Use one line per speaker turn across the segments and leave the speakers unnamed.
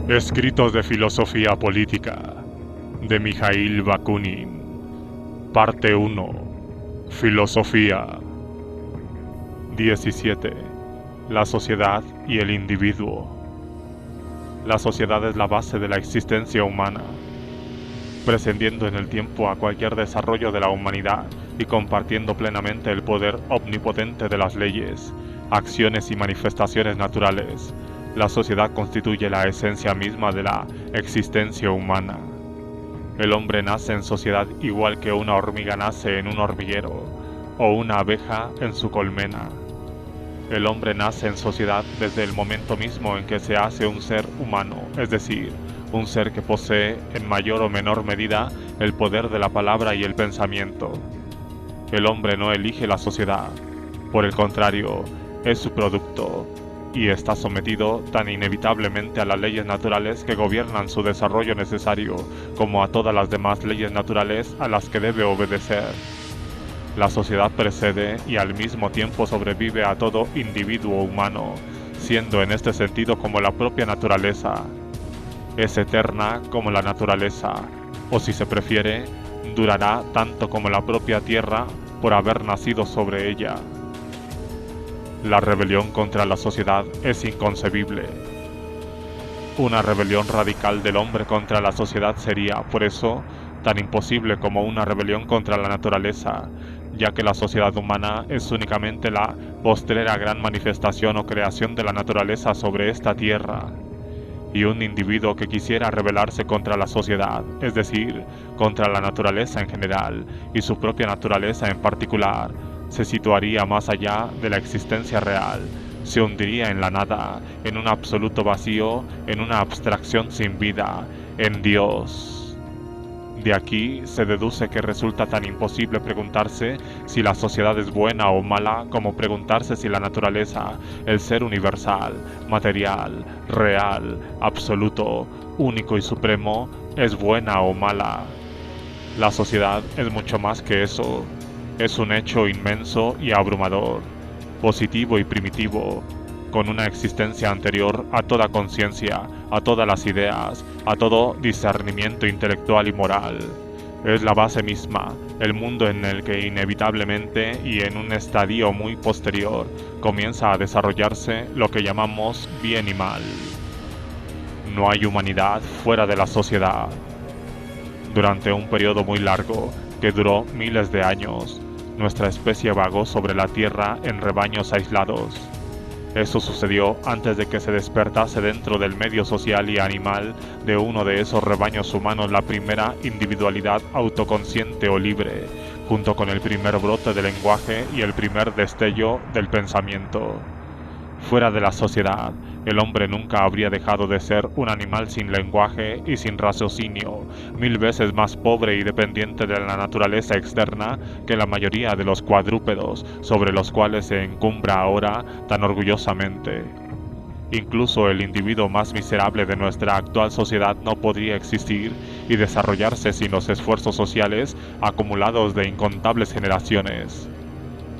Escritos de filosofía política de Mikhail Bakunin. Parte 1. Filosofía. 17. La sociedad y el individuo. La sociedad es la base de la existencia humana, prescindiendo en el tiempo a cualquier desarrollo de la humanidad y compartiendo plenamente el poder omnipotente de las leyes, acciones y manifestaciones naturales. La sociedad constituye la esencia misma de la existencia humana. El hombre nace en sociedad igual que una hormiga nace en un hormiguero o una abeja en su colmena. El hombre nace en sociedad desde el momento mismo en que se hace un ser humano, es decir, un ser que posee en mayor o menor medida el poder de la palabra y el pensamiento. El hombre no elige la sociedad, por el contrario, es su producto, y está sometido tan inevitablemente a las leyes naturales que gobiernan su desarrollo necesario, como a todas las demás leyes naturales a las que debe obedecer. La sociedad precede y al mismo tiempo sobrevive a todo individuo humano, siendo en este sentido como la propia naturaleza. Es eterna como la naturaleza, o si se prefiere, durará tanto como la propia tierra por haber nacido sobre ella. La rebelión contra la sociedad es inconcebible. Una rebelión radical del hombre contra la sociedad sería, por eso, tan imposible como una rebelión contra la naturaleza, ya que la sociedad humana es únicamente la postrera gran manifestación o creación de la naturaleza sobre esta tierra. Y un individuo que quisiera rebelarse contra la sociedad, es decir, contra la naturaleza en general y su propia naturaleza en particular, se situaría más allá de la existencia real, se hundiría en la nada, en un absoluto vacío, en una abstracción sin vida, en Dios. De aquí se deduce que resulta tan imposible preguntarse si la sociedad es buena o mala como preguntarse si la naturaleza, el ser universal, material, real, absoluto, único y supremo, es buena o mala. La sociedad es mucho más que eso. Es un hecho inmenso y abrumador, positivo y primitivo, con una existencia anterior a toda conciencia, a todas las ideas, a todo discernimiento intelectual y moral. Es la base misma, el mundo en el que inevitablemente y en un estadio muy posterior comienza a desarrollarse lo que llamamos bien y mal. No hay humanidad fuera de la sociedad. Durante un periodo muy largo, que duró miles de años, nuestra especie vagó sobre la Tierra en rebaños aislados. Eso sucedió antes de que se despertase dentro del medio social y animal de uno de esos rebaños humanos la primera individualidad autoconsciente o libre, junto con el primer brote del lenguaje y el primer destello del pensamiento. Fuera de la sociedad, el hombre nunca habría dejado de ser un animal sin lenguaje y sin raciocinio, 1000 veces más pobre y dependiente de la naturaleza externa que la mayoría de los cuadrúpedos sobre los cuales se encumbra ahora tan orgullosamente. Incluso el individuo más miserable de nuestra actual sociedad no podría existir y desarrollarse sin los esfuerzos sociales acumulados de incontables generaciones.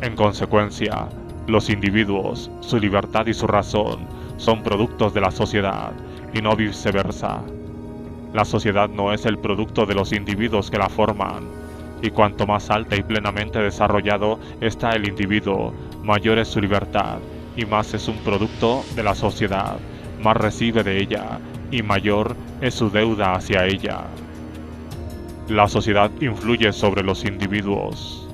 En consecuencia, los individuos, su libertad y su razón son productos de la sociedad, y no viceversa. La sociedad no es el producto de los individuos que la forman, y cuanto más alta y plenamente desarrollado está el individuo, mayor es su libertad, y más es un producto de la sociedad, más recibe de ella, y mayor es su deuda hacia ella. La sociedad influye sobre los individuos.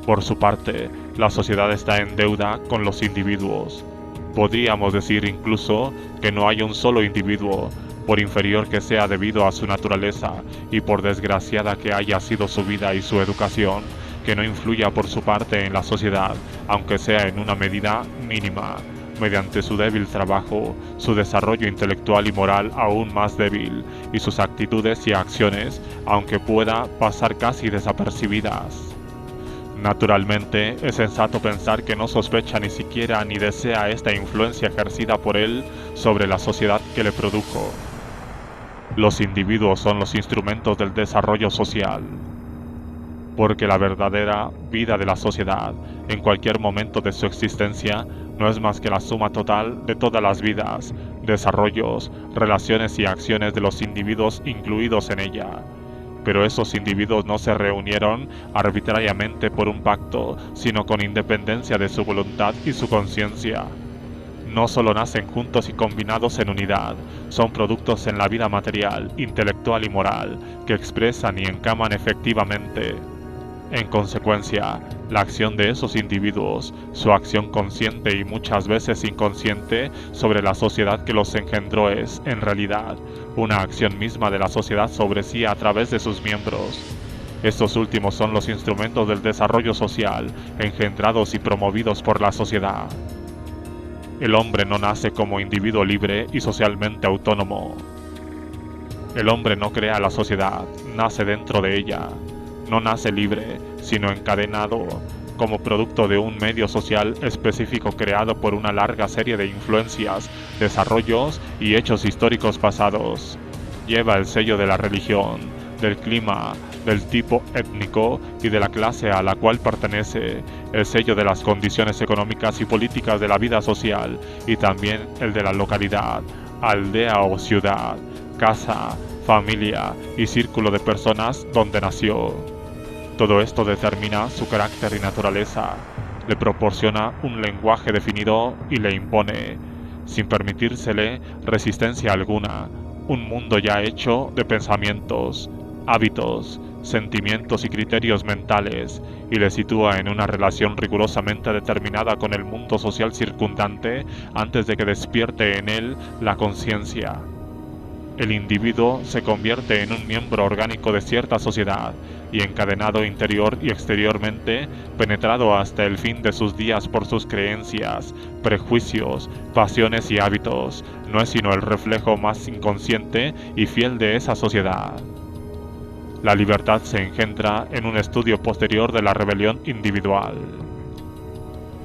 Por su parte, la sociedad está en deuda con los individuos. Podríamos decir incluso que no hay un solo individuo, por inferior que sea debido a su naturaleza y por desgraciada que haya sido su vida y su educación, que no influya por su parte en la sociedad, aunque sea en una medida mínima, mediante su débil trabajo, su desarrollo intelectual y moral aún más débil, y sus actitudes y acciones, aunque pueda pasar casi desapercibidas. Naturalmente, es sensato pensar que no sospecha ni siquiera ni desea esta influencia ejercida por él sobre la sociedad que le produjo. Los individuos son los instrumentos del desarrollo social, porque la verdadera vida de la sociedad, en cualquier momento de su existencia, no es más que la suma total de todas las vidas, desarrollos, relaciones y acciones de los individuos incluidos en ella. Pero esos individuos no se reunieron arbitrariamente por un pacto, sino con independencia de su voluntad y su conciencia. No solo nacen juntos y combinados en unidad, son productos en la vida material, intelectual y moral, que expresan y encaman efectivamente. En consecuencia, la acción de esos individuos, su acción consciente y muchas veces inconsciente sobre la sociedad que los engendró es, en realidad, una acción misma de la sociedad sobre sí a través de sus miembros. Estos últimos son los instrumentos del desarrollo social, engendrados y promovidos por la sociedad. El hombre no nace como individuo libre y socialmente autónomo. El hombre no crea la sociedad, nace dentro de ella. No nace libre, sino encadenado, como producto de un medio social específico creado por una larga serie de influencias, desarrollos y hechos históricos pasados. Lleva el sello de la religión, del clima, del tipo étnico y de la clase a la cual pertenece, el sello de las condiciones económicas y políticas de la vida social y también el de la localidad, aldea o ciudad, casa, familia y círculo de personas donde nació. Todo esto determina su carácter y naturaleza, le proporciona un lenguaje definido y le impone, sin permitírsele resistencia alguna, un mundo ya hecho de pensamientos, hábitos, sentimientos y criterios mentales, y le sitúa en una relación rigurosamente determinada con el mundo social circundante antes de que despierte en él la conciencia. El individuo se convierte en un miembro orgánico de cierta sociedad y encadenado interior y exteriormente, penetrado hasta el fin de sus días por sus creencias, prejuicios, pasiones y hábitos, no es sino el reflejo más inconsciente y fiel de esa sociedad. La libertad se engendra en un estudio posterior de la rebelión individual.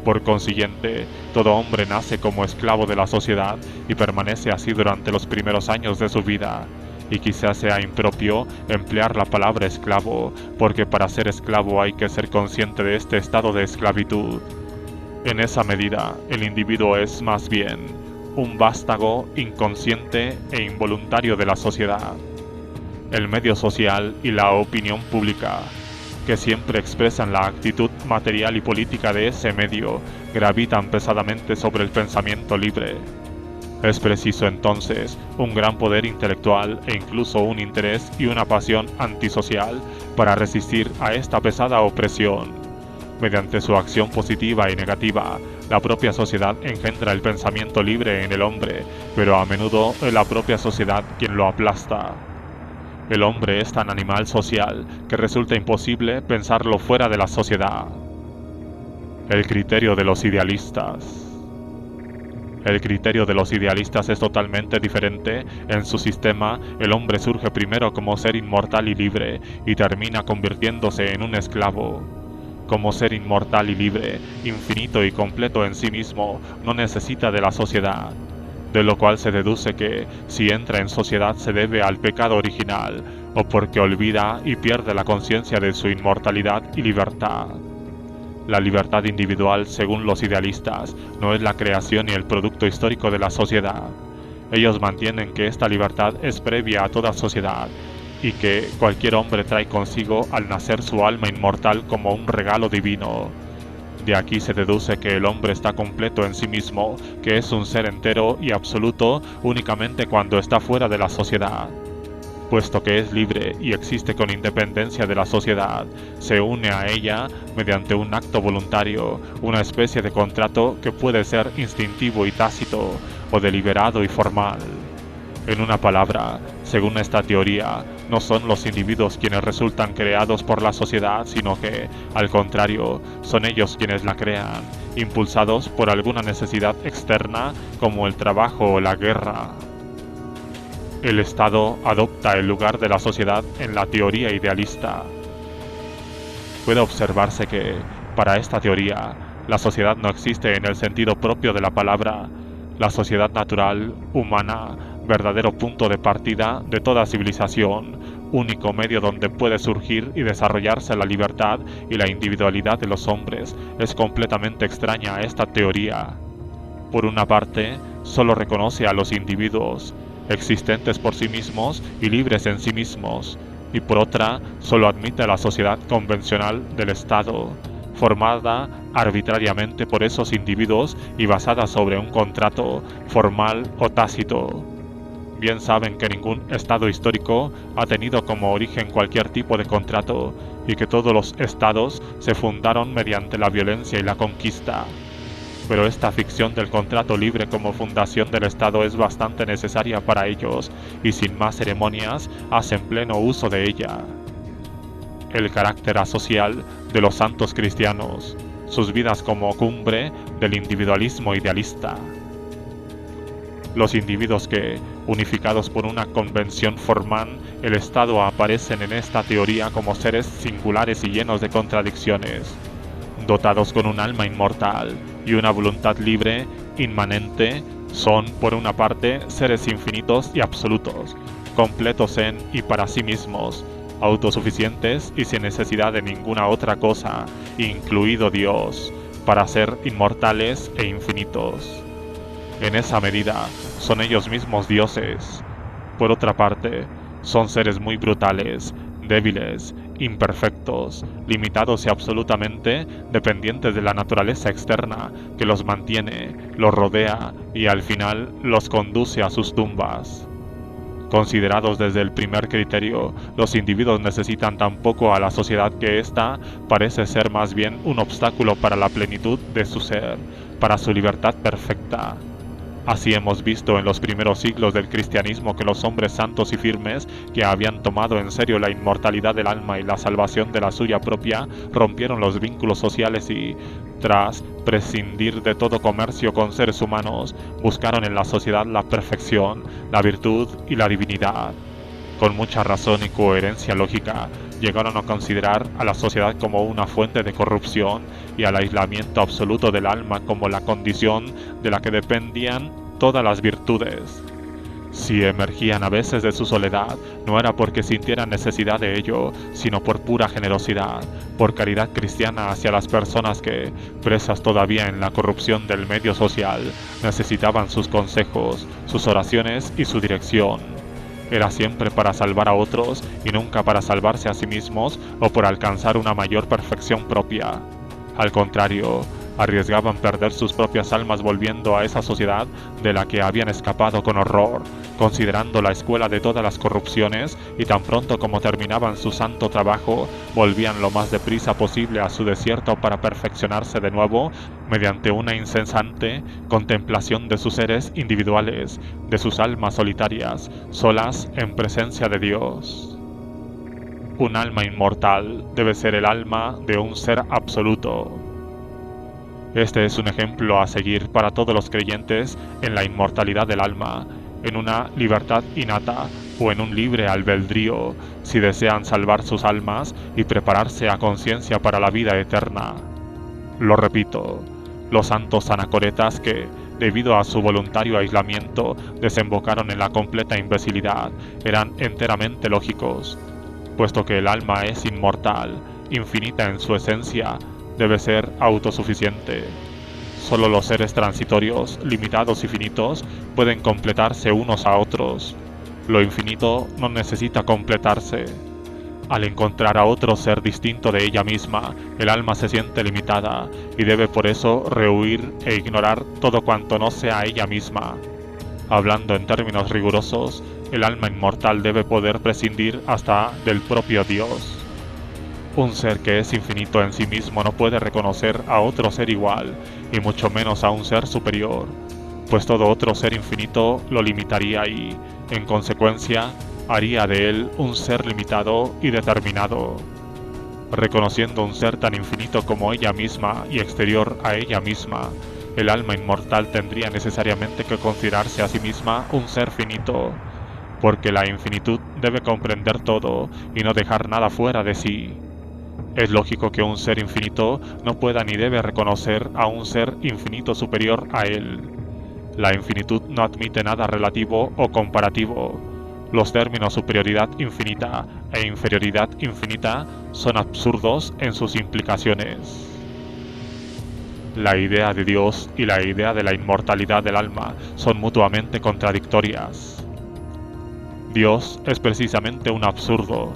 Por consiguiente, todo hombre nace como esclavo de la sociedad y permanece así durante los primeros años de su vida. Y quizás sea impropio emplear la palabra esclavo, porque para ser esclavo hay que ser consciente de este estado de esclavitud. En esa medida, el individuo es más bien un vástago inconsciente e involuntario de la sociedad. El medio social y la opinión pública, que siempre expresan la actitud material y política de ese medio, gravitan pesadamente sobre el pensamiento libre. Es preciso entonces un gran poder intelectual e incluso un interés y una pasión antisocial para resistir a esta pesada opresión. Mediante su acción positiva y negativa, la propia sociedad engendra el pensamiento libre en el hombre, pero a menudo es la propia sociedad quien lo aplasta. El hombre es tan animal social que resulta imposible pensarlo fuera de la sociedad. El criterio de los idealistas. El criterio de los idealistas es totalmente diferente. En su sistema, el hombre surge primero como ser inmortal y libre y termina convirtiéndose en un esclavo. Como ser inmortal y libre, infinito y completo en sí mismo, no necesita de la sociedad. De lo cual se deduce que, si entra en sociedad, se debe al pecado original, o porque olvida y pierde la conciencia de su inmortalidad y libertad. La libertad individual, según los idealistas, no es la creación ni el producto histórico de la sociedad. Ellos mantienen que esta libertad es previa a toda sociedad, y que cualquier hombre trae consigo al nacer su alma inmortal como un regalo divino. De aquí se deduce que el hombre está completo en sí mismo, que es un ser entero y absoluto únicamente cuando está fuera de la sociedad. Puesto que es libre y existe con independencia de la sociedad, se une a ella mediante un acto voluntario, una especie de contrato que puede ser instintivo y tácito, o deliberado y formal. En una palabra, según esta teoría, no son los individuos quienes resultan creados por la sociedad, sino que, al contrario, son ellos quienes la crean, impulsados por alguna necesidad externa como el trabajo o la guerra. El Estado adopta el lugar de la sociedad en la teoría idealista. Puede observarse que, para esta teoría, la sociedad no existe en el sentido propio de la palabra. La sociedad natural, humana, verdadero punto de partida de toda civilización, único medio donde puede surgir y desarrollarse la libertad y la individualidad de los hombres, es completamente extraña a esta teoría. Por una parte, solo reconoce a los individuos, existentes por sí mismos y libres en sí mismos, y por otra, solo admite a la sociedad convencional del Estado, formada arbitrariamente por esos individuos y basada sobre un contrato formal o tácito. Bien saben que ningún Estado histórico ha tenido como origen cualquier tipo de contrato y que todos los Estados se fundaron mediante la violencia y la conquista. Pero esta ficción del contrato libre como fundación del Estado es bastante necesaria para ellos y sin más ceremonias hacen pleno uso de ella. El carácter asocial de los santos cristianos, sus vidas como cumbre del individualismo idealista. Los individuos que, unificados por una convención, forman el Estado aparecen en esta teoría como seres singulares y llenos de contradicciones, dotados con un alma inmortal y una voluntad libre, inmanente, son, por una parte, seres infinitos y absolutos, completos en y para sí mismos, autosuficientes y sin necesidad de ninguna otra cosa, incluido Dios, para ser inmortales e infinitos. En esa medida, son ellos mismos dioses. Por otra parte, son seres muy brutales, débiles, imperfectos, limitados y absolutamente dependientes de la naturaleza externa que los mantiene, los rodea y al final los conduce a sus tumbas. Considerados desde el primer criterio, los individuos necesitan tan poco a la sociedad que ésta parece ser más bien un obstáculo para la plenitud de su ser, para su libertad perfecta. Así hemos visto en los primeros siglos del cristianismo que los hombres santos y firmes, que habían tomado en serio la inmortalidad del alma y la salvación de la suya propia, rompieron los vínculos sociales y, tras prescindir de todo comercio con seres humanos, buscaron en la sociedad la perfección, la virtud y la divinidad. Con mucha razón y coherencia lógica, llegaron a considerar a la sociedad como una fuente de corrupción y al aislamiento absoluto del alma como la condición de la que dependían todas las virtudes. Si emergían a veces de su soledad, no era porque sintieran necesidad de ello, sino por pura generosidad, por caridad cristiana hacia las personas que, presas todavía en la corrupción del medio social, necesitaban sus consejos, sus oraciones y su dirección. Era siempre para salvar a otros y nunca para salvarse a sí mismos o por alcanzar una mayor perfección propia. Al contrario, arriesgaban perder sus propias almas volviendo a esa sociedad de la que habían escapado con horror, considerando la escuela de todas las corrupciones, y tan pronto como terminaban su santo trabajo, volvían lo más deprisa posible a su desierto para perfeccionarse de nuevo mediante una incesante contemplación de sus seres individuales, de sus almas solitarias, solas en presencia de Dios. Un alma inmortal debe ser el alma de un ser absoluto. Este es un ejemplo a seguir para todos los creyentes en la inmortalidad del alma, en una libertad innata o en un libre albedrío, si desean salvar sus almas y prepararse a conciencia para la vida eterna. Lo repito, los santos anacoretas que, debido a su voluntario aislamiento, desembocaron en la completa imbecilidad, eran enteramente lógicos, puesto que el alma es inmortal, infinita en su esencia, debe ser autosuficiente. Solo los seres transitorios, limitados y finitos pueden completarse unos a otros. Lo infinito no necesita completarse. Al encontrar a otro ser distinto de ella misma, el alma se siente limitada y debe por eso rehuir e ignorar todo cuanto no sea ella misma. Hablando en términos rigurosos, el alma inmortal debe poder prescindir hasta del propio Dios. Un ser que es infinito en sí mismo no puede reconocer a otro ser igual, y mucho menos a un ser superior, pues todo otro ser infinito lo limitaría y, en consecuencia, haría de él un ser limitado y determinado. Reconociendo un ser tan infinito como ella misma y exterior a ella misma, el alma inmortal tendría necesariamente que considerarse a sí misma un ser finito, porque la infinitud debe comprender todo y no dejar nada fuera de sí. Es lógico que un ser infinito no pueda ni debe reconocer a un ser infinito superior a él. La infinitud no admite nada relativo o comparativo. Los términos superioridad infinita e inferioridad infinita son absurdos en sus implicaciones. La idea de Dios y la idea de la inmortalidad del alma son mutuamente contradictorias. Dios es precisamente un absurdo.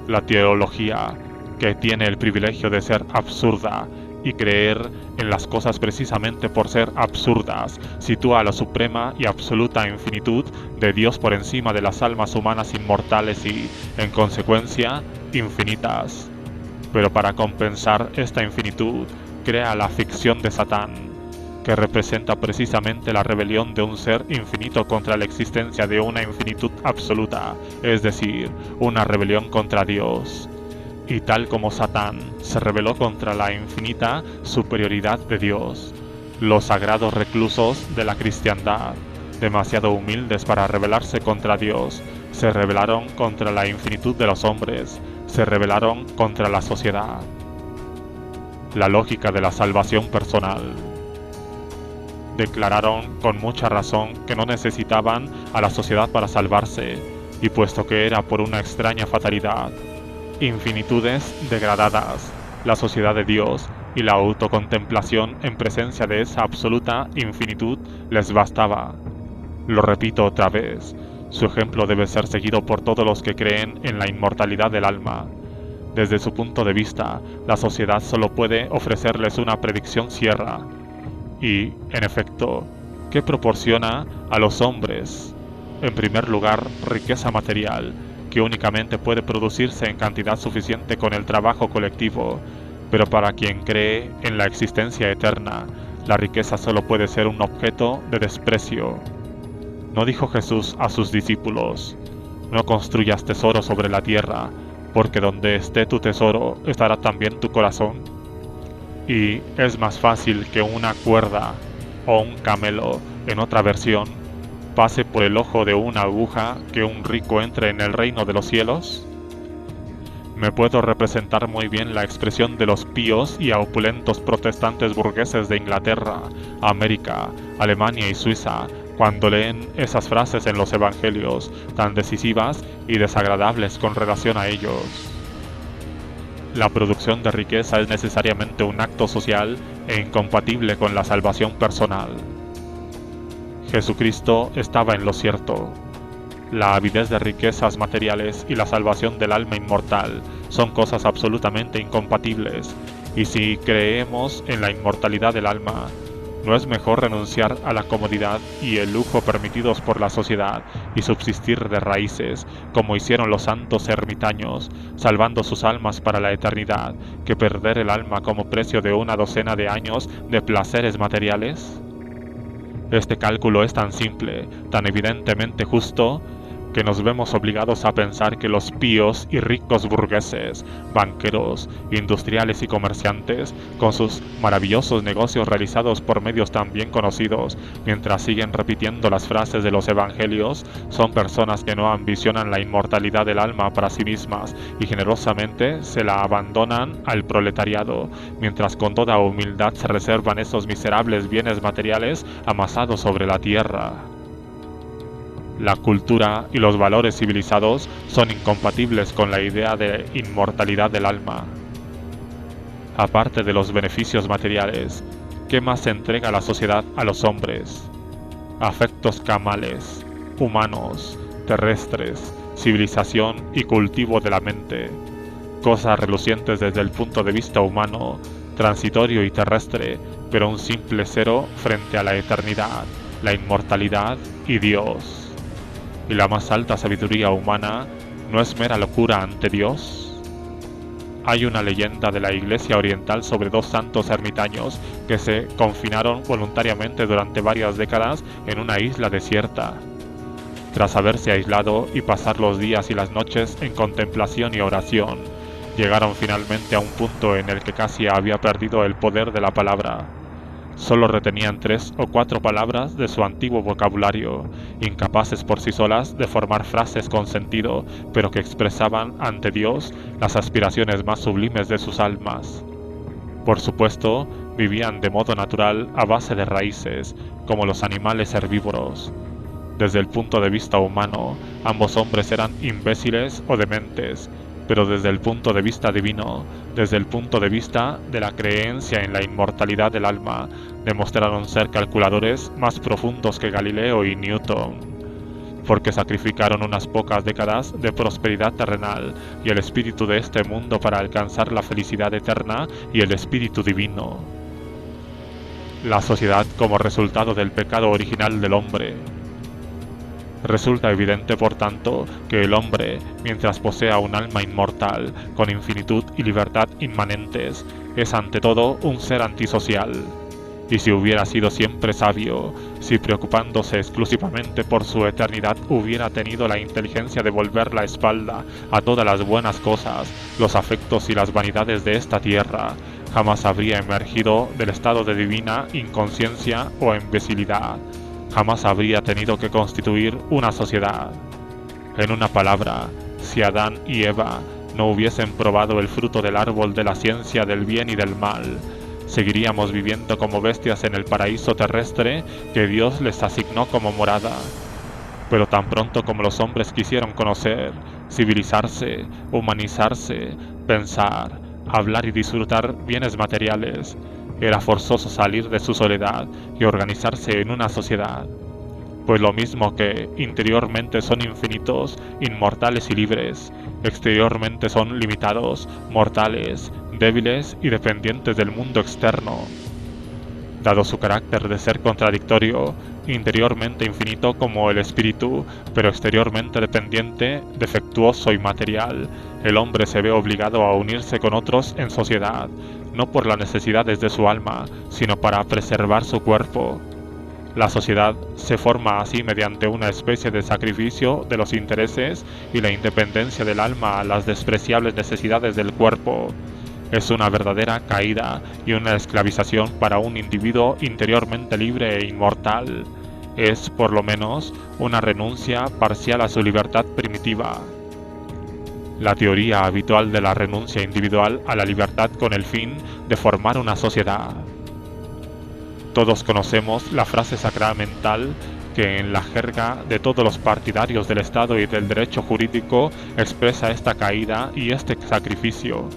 La teología, que tiene el privilegio de ser absurda y creer en las cosas precisamente por ser absurdas, sitúa la suprema y absoluta infinitud de Dios por encima de las almas humanas inmortales y, en consecuencia, infinitas. Pero para compensar esta infinitud, crea la ficción de Satán, que representa precisamente la rebelión de un ser infinito contra la existencia de una infinitud absoluta, es decir, una rebelión contra Dios. Y tal como Satán se rebeló contra la infinita superioridad de Dios, los sagrados reclusos de la cristiandad, demasiado humildes para rebelarse contra Dios, se rebelaron contra la infinitud de los hombres, se rebelaron contra la sociedad. La lógica de la salvación personal. Declararon con mucha razón que no necesitaban a la sociedad para salvarse, y puesto que era por una extraña fatalidad, infinitudes degradadas, la sociedad de Dios y la autocontemplación en presencia de esa absoluta infinitud les bastaba. Lo repito otra vez, su ejemplo debe ser seguido por todos los que creen en la inmortalidad del alma. Desde su punto de vista, la sociedad solo puede ofrecerles una predicción cierta. Y, en efecto, ¿qué proporciona a los hombres? En primer lugar, riqueza material, que únicamente puede producirse en cantidad suficiente con el trabajo colectivo, pero para quien cree en la existencia eterna, la riqueza solo puede ser un objeto de desprecio. ¿No dijo Jesús a sus discípulos: no construyas tesoro sobre la tierra, porque donde esté tu tesoro estará también tu corazón? Y es más fácil que una cuerda o un camelo, en otra versión, pase por el ojo de una aguja que un rico entre en el reino de los cielos. Me puedo representar muy bien la expresión de los píos y opulentos protestantes burgueses de Inglaterra, América, Alemania y Suiza cuando leen esas frases en los evangelios tan decisivas y desagradables con relación a ellos. La producción de riqueza es necesariamente un acto social e incompatible con la salvación personal. Jesucristo estaba en lo cierto. La avidez de riquezas materiales y la salvación del alma inmortal son cosas absolutamente incompatibles, y si creemos en la inmortalidad del alma, ¿no es mejor renunciar a la comodidad y el lujo permitidos por la sociedad y subsistir de raíces, como hicieron los santos ermitaños, salvando sus almas para la eternidad, que perder el alma como precio de una docena de años de placeres materiales? Este cálculo es tan simple, tan evidentemente justo, que nos vemos obligados a pensar que los píos y ricos burgueses, banqueros, industriales y comerciantes, con sus maravillosos negocios realizados por medios tan bien conocidos, mientras siguen repitiendo las frases de los evangelios, son personas que no ambicionan la inmortalidad del alma para sí mismas y generosamente se la abandonan al proletariado, mientras con toda humildad se reservan esos miserables bienes materiales amasados sobre la tierra. La cultura y los valores civilizados son incompatibles con la idea de inmortalidad del alma. Aparte de los beneficios materiales, ¿qué más entrega la sociedad a los hombres? Afectos camales, humanos, terrestres, civilización y cultivo de la mente, cosas relucientes desde el punto de vista humano, transitorio y terrestre, pero un simple cero frente a la eternidad, la inmortalidad y Dios. ¿Y la más alta sabiduría humana no es mera locura ante Dios? Hay una leyenda de la Iglesia Oriental sobre dos santos ermitaños que se confinaron voluntariamente durante varias décadas en una isla desierta. Tras haberse aislado y pasar los días y las noches en contemplación y oración, llegaron finalmente a un punto en el que casi había perdido el poder de la palabra. Solo retenían 3 o 4 palabras de su antiguo vocabulario, incapaces por sí solas de formar frases con sentido, pero que expresaban ante Dios las aspiraciones más sublimes de sus almas. Por supuesto, vivían de modo natural a base de raíces, como los animales herbívoros. Desde el punto de vista humano, ambos hombres eran imbéciles o dementes, pero desde el punto de vista divino, desde el punto de vista de la creencia en la inmortalidad del alma, demostraron ser calculadores más profundos que Galileo y Newton, porque sacrificaron unas pocas décadas de prosperidad terrenal y el espíritu de este mundo para alcanzar la felicidad eterna y el espíritu divino. La sociedad como resultado del pecado original del hombre. Resulta evidente, por tanto, que el hombre, mientras posea un alma inmortal, con infinitud y libertad inmanentes, es ante todo un ser antisocial. Y si hubiera sido siempre sabio, si preocupándose exclusivamente por su eternidad hubiera tenido la inteligencia de volver la espalda a todas las buenas cosas, los afectos y las vanidades de esta tierra, jamás habría emergido del estado de divina inconsciencia o imbecilidad. Jamás habría tenido que constituir una sociedad. En una palabra, si Adán y Eva no hubiesen probado el fruto del árbol de la ciencia del bien y del mal, seguiríamos viviendo como bestias en el paraíso terrestre que Dios les asignó como morada. Pero tan pronto como los hombres quisieron conocer, civilizarse, humanizarse, pensar, hablar y disfrutar bienes materiales, era forzoso salir de su soledad y organizarse en una sociedad, pues lo mismo que interiormente son infinitos, inmortales y libres, exteriormente son limitados, mortales, débiles y dependientes del mundo externo. Dado su carácter de ser contradictorio, interiormente infinito como el espíritu, pero exteriormente dependiente, defectuoso y material, el hombre se ve obligado a unirse con otros en sociedad, no por las necesidades de su alma, sino para preservar su cuerpo. La sociedad se forma así mediante una especie de sacrificio de los intereses y la independencia del alma a las despreciables necesidades del cuerpo. Es una verdadera caída y una esclavización para un individuo interiormente libre e inmortal. Es, por lo menos, una renuncia parcial a su libertad primitiva. La teoría habitual de la renuncia individual a la libertad con el fin de formar una sociedad. Todos conocemos la frase sacramental que en la jerga de todos los partidarios del Estado y del derecho jurídico expresa esta caída y este sacrificio,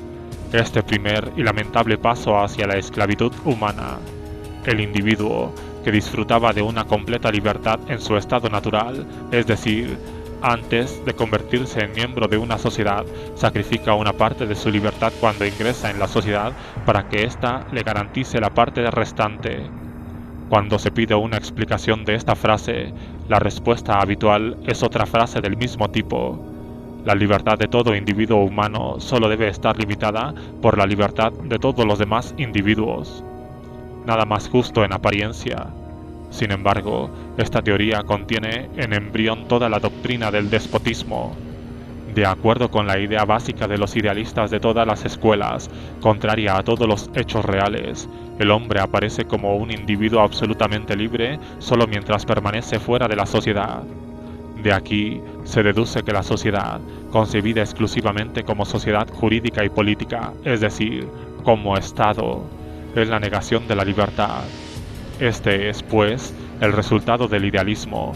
este primer y lamentable paso hacia la esclavitud humana. El individuo, que disfrutaba de una completa libertad en su estado natural, es decir, antes de convertirse en miembro de una sociedad, sacrifica una parte de su libertad cuando ingresa en la sociedad para que ésta le garantice la parte restante. Cuando se pide una explicación de esta frase, la respuesta habitual es otra frase del mismo tipo. La libertad de todo individuo humano solo debe estar limitada por la libertad de todos los demás individuos. Nada más justo en apariencia. Sin embargo, esta teoría contiene en embrión toda la doctrina del despotismo. De acuerdo con la idea básica de los idealistas de todas las escuelas, contraria a todos los hechos reales, el hombre aparece como un individuo absolutamente libre solo mientras permanece fuera de la sociedad. De aquí se deduce que la sociedad, concebida exclusivamente como sociedad jurídica y política, es decir, como Estado, es la negación de la libertad. Este es, pues, el resultado del idealismo.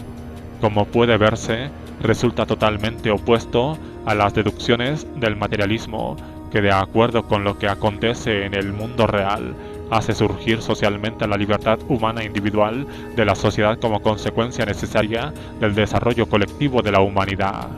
Como puede verse, resulta totalmente opuesto a las deducciones del materialismo, que de acuerdo con lo que acontece en el mundo real, hace surgir socialmente la libertad humana individual de la sociedad como consecuencia necesaria del desarrollo colectivo de la humanidad.